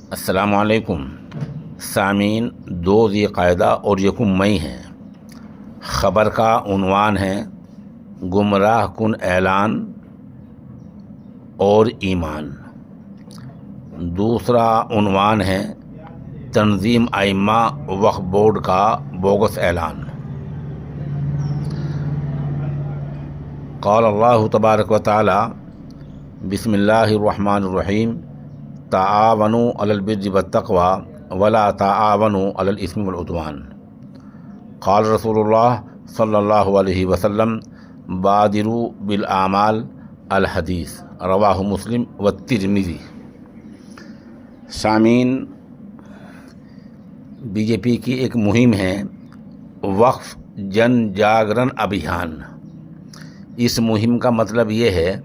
السلام علیکم سامعین، 2 ذی قعدہ اور 1 مئی ہیں۔ خبر کا عنوان ہے گمراہ کن اعلان اور ایمان۔ دوسرا عنوان ہے تنظیم ائمہ وقف بورڈ کا بوگس اعلان۔ قال اللہ تبارک و تعالی بسم اللہ الرحمن الرحیم تعاونوا علی البر والتقوی ولا تعاونوا علی الاثم والعدوان۔ قال رسول اللہ صلی اللہ علیہ وسلم بادروا بالاعمال الحدیث، رواہ مسلم والترمذی۔ سامعین، بی جے پی کی ایک مہم ہے وقف جن جاگرن ابھیان۔ اس مہم کا مطلب یہ ہے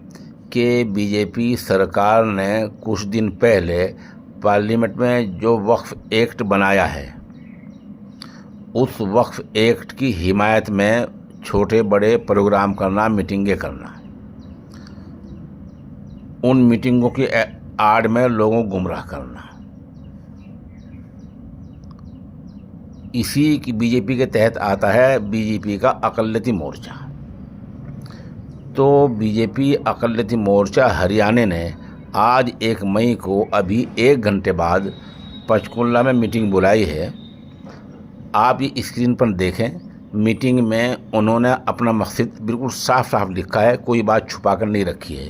کہ بی جے پی سرکار نے کچھ دن پہلے پارلیمنٹ میں جو وقف ایکٹ بنایا ہے، اس وقف ایکٹ کی حمایت میں چھوٹے بڑے پروگرام کرنا، میٹنگیں کرنا، ان میٹنگوں کی آڑ میں لوگوں کو گمراہ کرنا، اسی کی بی جے پی کے تحت آتا ہے بی جے پی کا اقلیتی مورچہ۔ تو بی جے پی اقلیتی مورچہ ہریانہ نے آج 1 مئی کو ابھی 1 گھنٹے بعد پچکنلہ میں میٹنگ بلائی ہے۔ آپ یہ اسکرین پر دیکھیں، میٹنگ میں انہوں نے اپنا مقصد بالکل صاف صاف لکھا ہے، کوئی بات چھپا کر نہیں رکھی ہے۔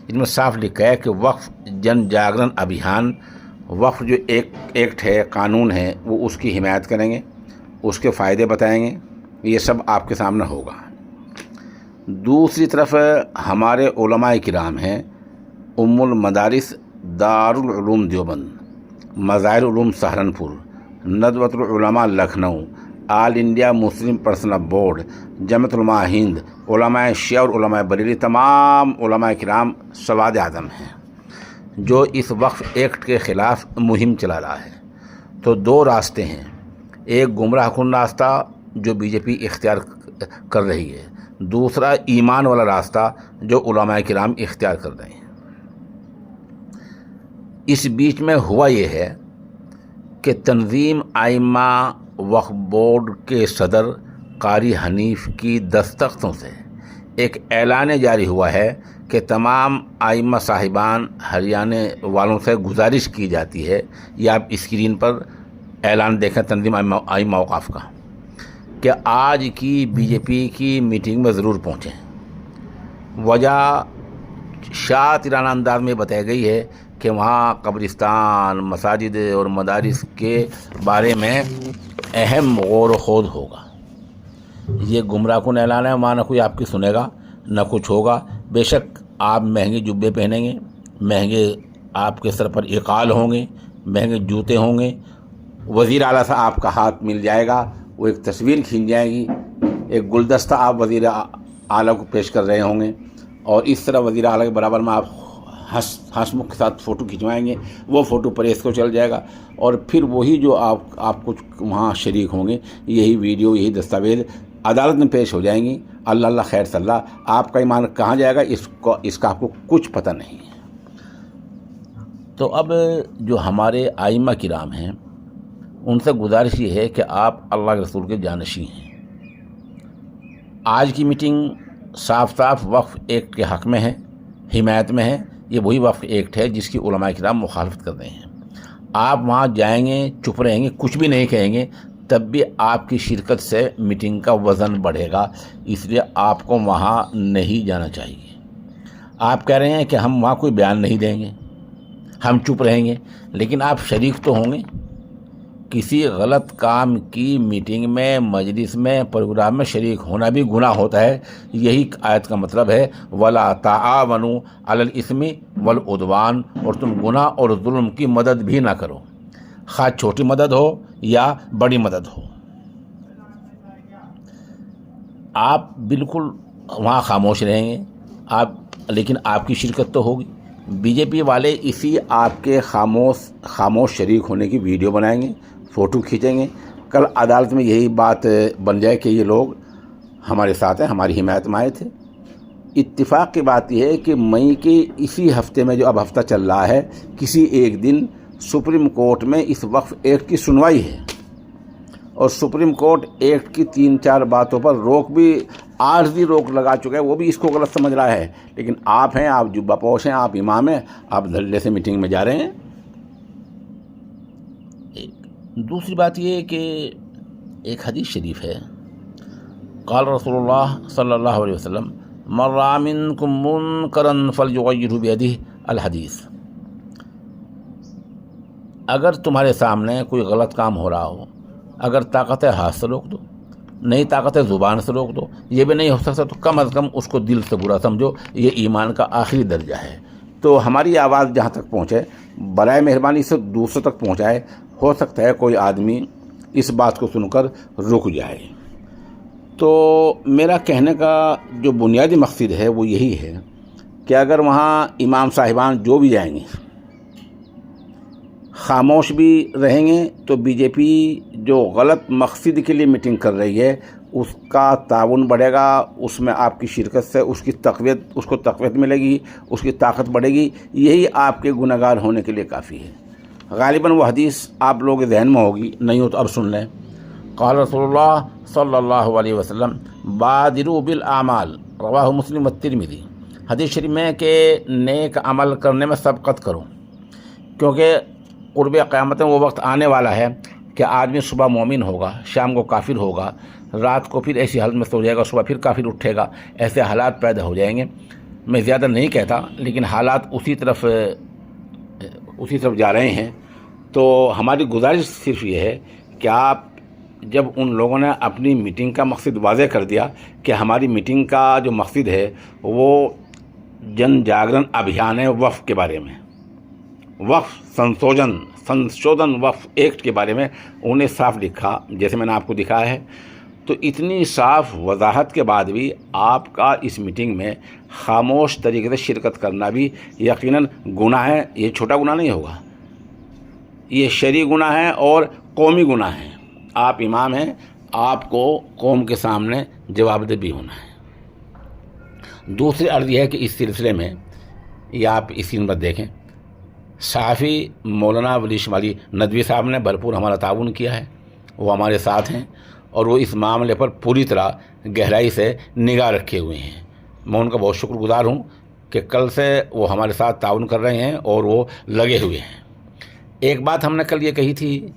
ان میں صاف لکھا ہے کہ وقف جن جاگرن ابھیان، وقف جو ایکٹ ہے، قانون ہے، وہ اس کی حمایت کریں گے، اس کے فائدے بتائیں گے، یہ سب آپ کے سامنے ہوگا۔ دوسری طرف ہمارے علماء کرام ہیں، ام المدارس دارالعلوم دیوبند، مظاہر علوم سہارنپور، ندوۃ العلماء لکھنؤ، آل انڈیا مسلم پرسنل بورڈ، جمعیت علماء ہند، علماء شیعہ اور علماء بریلی، تمام علماء کرام سواد اعظم ہیں جو اس وقف ایکٹ کے خلاف مہم چلا رہا ہے۔ تو 2 راستے ہیں، ایک گمراہ کن راستہ جو بی جے پی اختیار کر رہی ہے، دوسرا ایمان والا راستہ جو علماء کرام اختیار کر رہے ہیں۔ اس بیچ میں ہوا یہ ہے کہ تنظیم ائمہ وقف بورڈ کے صدر قاری حنیف کی دستخطوں سے ایک اعلان جاری ہوا ہے کہ تمام ائمہ صاحبان ہریانہ والوں سے گزارش کی جاتی ہے، یہ آپ اسکرین پر اعلان دیکھیں تنظیم ائمہ اوقاف کا، کہ آج کی بی جے پی کی میٹنگ میں ضرور پہنچیں۔ وجہ شاطرانہ انداز میں بتائی گئی ہے کہ وہاں قبرستان، مساجد اور مدارس کے بارے میں اہم غور و خوض ہوگا۔ یہ گمراہ کن اعلان ہے، وہاں نہ کوئی آپ کی سنے گا نہ کچھ ہوگا۔ بے شک آپ مہنگے جبے پہنیں گے، مہنگے آپ کے سر پر اقال ہوں گے، مہنگے جوتے ہوں گے، وزیر اعلیٰ سے آپ کا ہاتھ مل جائے گا، وہ ایک تصویر کھینچ جائے گی، ایک گلدستہ آپ وزیر اعلیٰ کو پیش کر رہے ہوں گے، اور اس طرح وزیر اعلیٰ کے برابر میں آپ ہنس مکھ کے ساتھ فوٹو کھنچوائیں گے، وہ فوٹو پریس کو چل جائے گا، اور پھر وہی جو آپ کچھ وہاں شریک ہوں گے، یہی ویڈیو، یہی دستاویز عدالت میں پیش ہو جائیں گی۔ اللہ اللہ خیر صلی اللہ، آپ کا ایمان کہاں جائے گا اس کا آپ کو کچھ پتہ نہیں ہے۔ تو اب جو ہمارے ائمہ کرام ہیں، ان سے گزارش یہ ہے کہ آپ اللہ کے رسول کے جانشین ہیں۔ آج کی میٹنگ صاف صاف وقف ایکٹ کے حق میں ہے، حمایت میں ہے۔ یہ وہی وقف ایکٹ ہے جس کی علماء کرام مخالفت کر رہے ہیں۔ آپ وہاں جائیں گے، چپ رہیں گے، کچھ بھی نہیں کہیں گے، تب بھی آپ کی شرکت سے میٹنگ کا وزن بڑھے گا، اس لیے آپ کو وہاں نہیں جانا چاہیے۔ آپ کہہ رہے ہیں کہ ہم وہاں کوئی بیان نہیں دیں گے، ہم چپ رہیں گے، لیکن آپ شریک تو ہوں گے۔ کسی غلط کام کی میٹنگ میں، مجلس میں، پروگرام میں شریک ہونا بھی گناہ ہوتا ہے۔ یہی آیت کا مطلب ہے وَلَا تَعَاوَنُوا عَلَى الْإِثْمِ وَالْعُدْوَانِ، اور تم گناہ اور ظلم کی مدد بھی نہ کرو، خواہ چھوٹی مدد ہو یا بڑی مدد ہو۔ آپ بالکل وہاں خاموش رہیں گے، لیکن آپ کی شرکت تو ہوگی۔ بی جے پی والے اسی آپ کے خاموش شریک ہونے کی ویڈیو بنائیں گے، فوٹو کھینچیں گے، کل عدالت میں یہی بات بن جائے کہ یہ لوگ ہمارے ساتھ ہیں، ہماری حمایت میں آئے تھے۔ اتفاق کی بات یہ ہے کہ مئی کے اسی ہفتے میں، جو اب ہفتہ چل رہا ہے، کسی ایک دن सुप्रीम कोर्ट में इस वक्फ एक्ट की सुनवाई है और सुप्रीम कोर्ट एक्ट की 3-4 बातों पर रोक भी आर्जी रोक लगा चुका है, वो भी इसको गलत समझ रहा है। लेकिन आप हैं, आप जुब्बा पोश हैं, आप इमाम हैं, आप धल्ले से मीटिंग में जा रहे हैं। दूसरी बात ये कि एक हदीस शरीफ है, क़ाल रसूलुल्लाह सल्लल्लाहु अलैहि वसल्लम मन रअा मिनकुम मुनकरन फलयुग़य्यिरहु बियदिही अल हदीस। अगर तुम्हारे सामने कोई गलत काम हो रहा हो, अगर ताकत है हाथ से रोक दो, नहीं ताकत है ज़ुबान से रोक दो, ये भी नहीं हो सकता तो कम अज़ कम उसको दिल से बुरा समझो। ये ईमान का आखिरी दर्जा है। तो हमारी आवाज़ जहाँ तक पहुँचे, बराए मेहरबानी से दूसरों तक पहुँचाए। हो सकता है कोई आदमी इस बात को सुनकर रुक जाए। तो मेरा कहने का जो बुनियादी मकसद है वो यही है कि अगर वहाँ इमाम साहिबान जो भी जाएंगे खामोश भी रहेंगे तो बीजेपी जो गलत मकसद के लिए मीटिंग कर रही है उसका ताउन बढ़ेगा, उसमें आपकी शिरकत से उसको तक़वियत मिलेगी, उसकी ताकत बढ़ेगी। यही आपके गुनहगार होने के लिए काफ़ी है। गालिबन वो हदीस आप लोगों के जहन में होगी, नहीं हो तो अब सुन लें। क़ाल रसूलुल्लाह सल्लल्लाहु अलैहि वसल्लम बादिरू बिल आमाल, रवाहु मुस्लिम व तिरमिज़ी। हदीस शरीफ में कि नेक अमल करने में सबक़त करो, क्योंकि क़ुर्ब क़यामत में वो वक्त आने वाला है कि आदमी सुबह मोमिन होगा, शाम को काफिर होगा, रात को फिर ऐसी हालत में सो जाएगा, सुबह फिर काफिर उठेगा। ऐसे हालात पैदा हो जाएंगे। मैं ज़्यादा नहीं कहता, लेकिन हालात उसी तरफ जा रहे हैं। तो हमारी गुजारिश सिर्फ ये है कि आप जब उन लोगों ने अपनी मीटिंग का मकसद वाज़ेह कर दिया कि हमारी मीटिंग का जो मकसद है वो जन जागरण अभियान है वक्फ के बारे में, वक्फ संशोधन वक्फ एक्ट के बारे में उन्हें साफ लिखा, जैसे मैंने आपको दिखाया है। तो इतनी साफ वजाहत के बाद भी आपका इस मीटिंग में खामोश तरीके से शिरकत करना भी यकीनन गुनाह है। ये छोटा गुनाह नहीं होगा, ये शरई गुनाह है और कौमी गुनाह है। आप इमाम हैं, आपको कौम के सामने जवाबदेह भी होना है। दूसरी अर्ज़ यह है कि इस सिलसिले में ये आप इस सीन पर देखें, साफ़ी मौलाना वली शुमारी नदवी साहब ने भरपूर हमारा ताउन किया है, वो हमारे साथ हैं और वो इस मामले पर पूरी तरह गहराई से निगाह रखे हुए हैं। मैं उनका बहुत शुक्रगुज़ार हूँ कि कल से वो हमारे साथ ताउन कर रहे हैं और वो लगे हुए हैं। एक बात हमने कल ये कही थी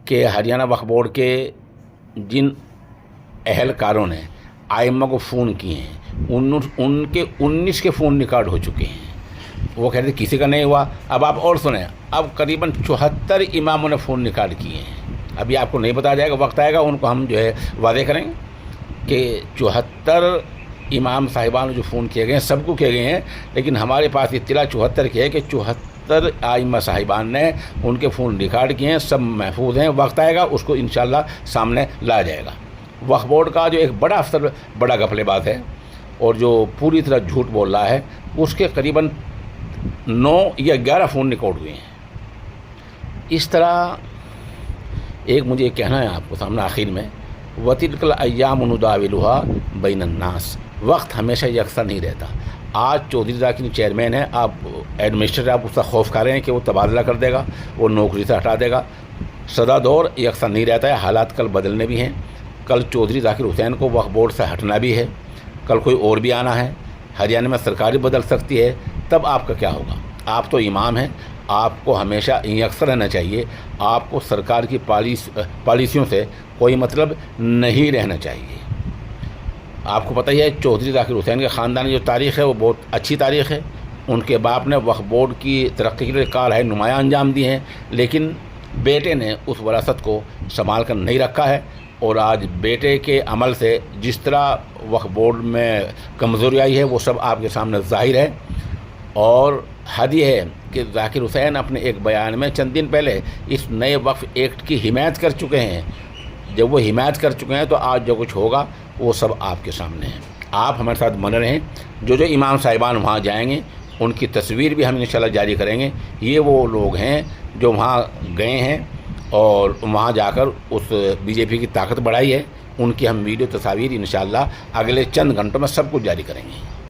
कि हरियाणा वक्फ बोर्ड के जिन अहलकारों ने आइम्मा को फ़ोन किए हैं उनके 19 के फ़ोन रिकॉर्ड हो चुके हैं। वो कहते थे किसी का नहीं हुआ। अब आप और सुने, अब करीबन 74 इमामों ने फ़ोन रिकॉर्ड किए हैं। अभी आपको नहीं बताया जाएगा, वक्त आएगा उनको हम जो है वादे करेंगे कि 74 इमाम साहिबान जो फ़ोन किए गए हैं सबको किए गए हैं, लेकिन हमारे पास इत्तला 74 की है कि 74 आइम्मा साहिबान ने उनके फ़ोन रिकॉर्ड किए हैं, सब महफूज हैं। वक्त आएगा उसको इंशाल्लाह सामने लाया जाएगा। वक्फ बोर्ड का जो एक बड़ा अफसर बड़ा गफलेबाज है और जो पूरी तरह झूठ बोल रहा है, उसके करीबन 9 या 11 फ़ोन रिकॉर्ड हुए हैं। इस तरह एक मुझे कहना है आपको सामने आखिर में, वतिलकल अय्याम नुदाविलुहा बैनन्नास, वक्त हमेशा यकसा नहीं रहता। आज चौधरी ज़ाकिर चेयरमैन है, आप एडमिनिस्ट्रेटर, आप उसका खौफ कर रहे हैं कि वो तबादला कर देगा, वो नौकरी से हटा देगा। सदा दौर यकसा नहीं रहता है, हालात कल बदलने भी हैं। कल चौधरी ज़ाकिर हुसैन को वक्फ बोर्ड से हटना भी है, कल कोई और भी आना है, हरियाणा में सरकार बदल सकती है। तब आपका क्या होगा? आप तो इमाम हैं, आपको हमेशा यकसा रहना चाहिए। आपको सरकार की पॉलिसियों से कोई मतलब नहीं रहना चाहिए। आपको पता ही है चौधरी ज़ाकिर हुसैन के ख़ानदान की जो तारीख़ है वो बहुत अच्छी तारीख़ है। उनके बाप ने वक्फ बोर्ड की तरक्की के लिए कार है नुमायाँ अंजाम दिए हैं, लेकिन बेटे ने उस वरासत को संभाल कर नहीं रखा है। और आज बेटे के अमल से जिस तरह वक्फ बोर्ड में कमज़ोरी आई है वो सब आपके सामने ज़ाहिर है। और हद ये है कि ज़ाकिर हुसैन अपने एक बयान में चंद दिन पहले इस नए वक्फ एक्ट की हिमायत कर चुके हैं। जब वो हिमायत कर चुके हैं तो आज जो कुछ होगा वो सब आपके सामने है। आप हमारे साथ बने रहें। जो इमाम साहिबान वहाँ जाएंगे उनकी तस्वीर भी हम इंशाल्लाह जारी करेंगे। ये वो लोग हैं जो वहाँ गए हैं और वहाँ जाकर उस बीजेपी की ताकत बढ़ाई है। उनकी हम वीडियो तस्वीर इंशाल्लाह अगले चंद घंटों में सब कुछ जारी करेंगे।